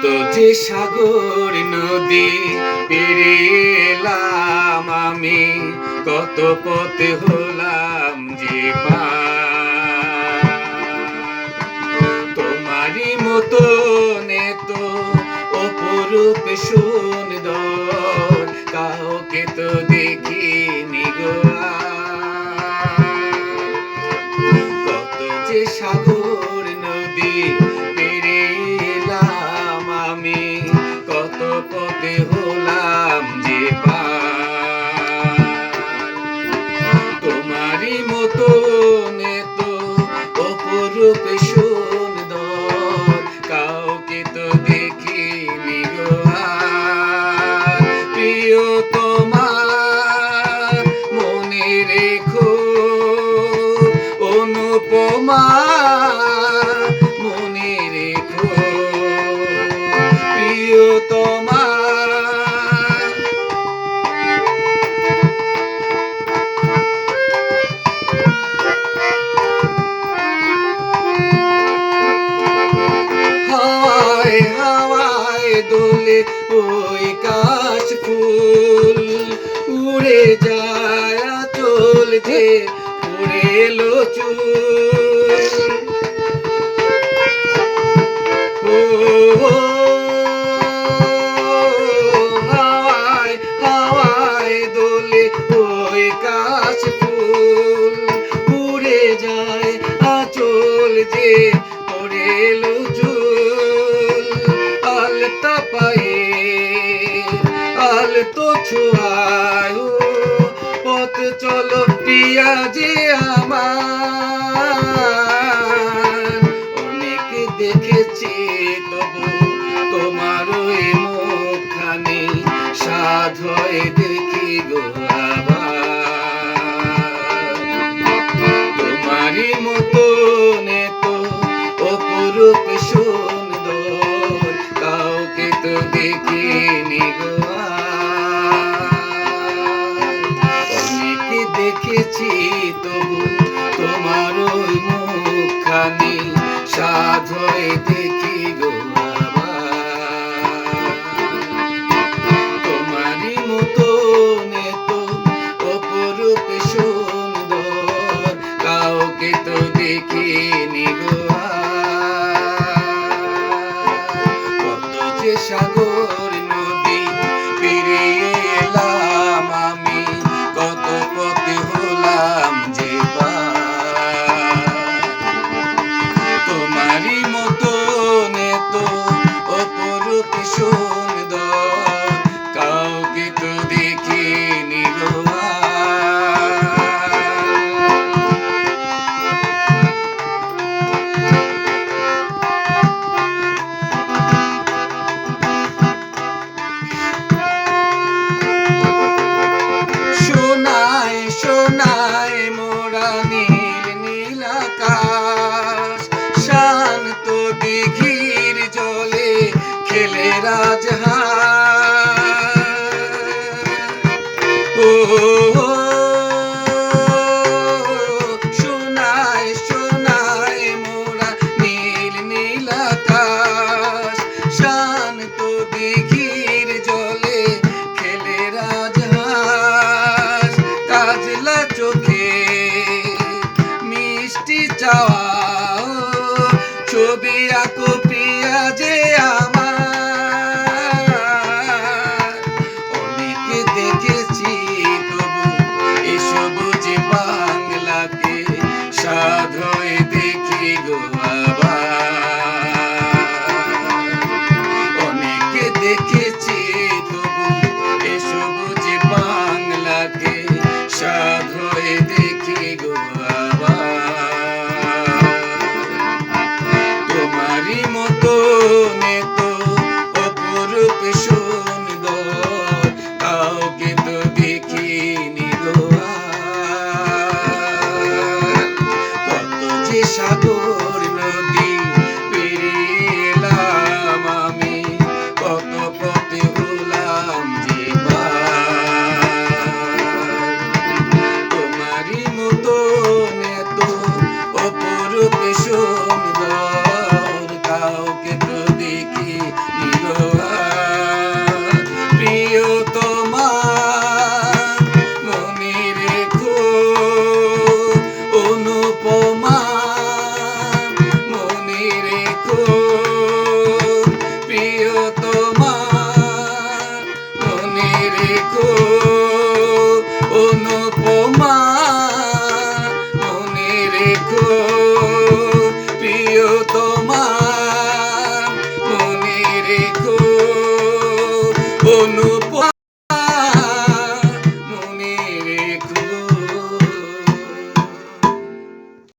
কত যে সাগর নদী পেরিয়ে এলাম আমি, কত পথ হলাম যে পার। তোমারই মতন এত অপরূপ সুন্দর কাউকে তো দেখিনি গো আর। কত যে সাগর নদী পেরিয়ে এলাম আমি, কত পথে হলাম যে পার। তোমারই মতন এত অপরূপ সুন্দর কাউকে তো দেখিনি গো আর। প্রিয়তমা মনে রেখো, অনুপমা মনে রেখো, প্রিয়তমা। হাওয়ায় হাওয়ায় দোলে ওই কাশ ফুল, উড়ে যায় আঁচল যে উড়ে এলো চুল। ও হাওয়ায় হাওয়ায় দোলে ওই কাশ ফুল, উড়ে যায় আঁচল যে উড়ে এলো চুল। আলতা পায়ে আলতো ছোঁয়ায় পথ চলো প্রিয়া যে আমার। অনেক দেখেছি তবু তোমার ওই মুখখানি সাধ হয়ে দেখি গো আবার। তোমারই মতন এত অপরূপ সুন্দর কাউকে তো দেখিনি গো আর। অনেক দেখেছি তবু তোমার ওই মুখখানি সাধ হয়ে দেখি গো আবার। তোমারই মতন এত অপরূপ সুন্দর কাউকে তো দেখিনি গো আর। কত যে সাগর নদী পেরিয়ে এলাম আমি, কত পথে হলাম যে পার। তোমারই মতন এত অপরূপ সুন্দর কাউকে তো দেখিনি গো আর। সোনায় সোনায় মোরা নীল নীল আকাশ, শান্ত দিঘির জলে খেলে রাজহাঁস। ও সোনায় সোনায় মোরা নীল নীল আকাশ, শান্ত দিঘির জলে খেলে রাজহাঁস। কাজলা চোখে মিষ্টি চাওয়া ছবি আঁকো প্রিয়া যে আমার। অনেক দেখেছি তবু এসব যে বাংলাকে সাধ হয়ে দেখি গো আবার। অনেক দেখেছি তবু এসব যে বাংলাকে সাধ হয়ে দেখি গো আবার। তোমারই কোনো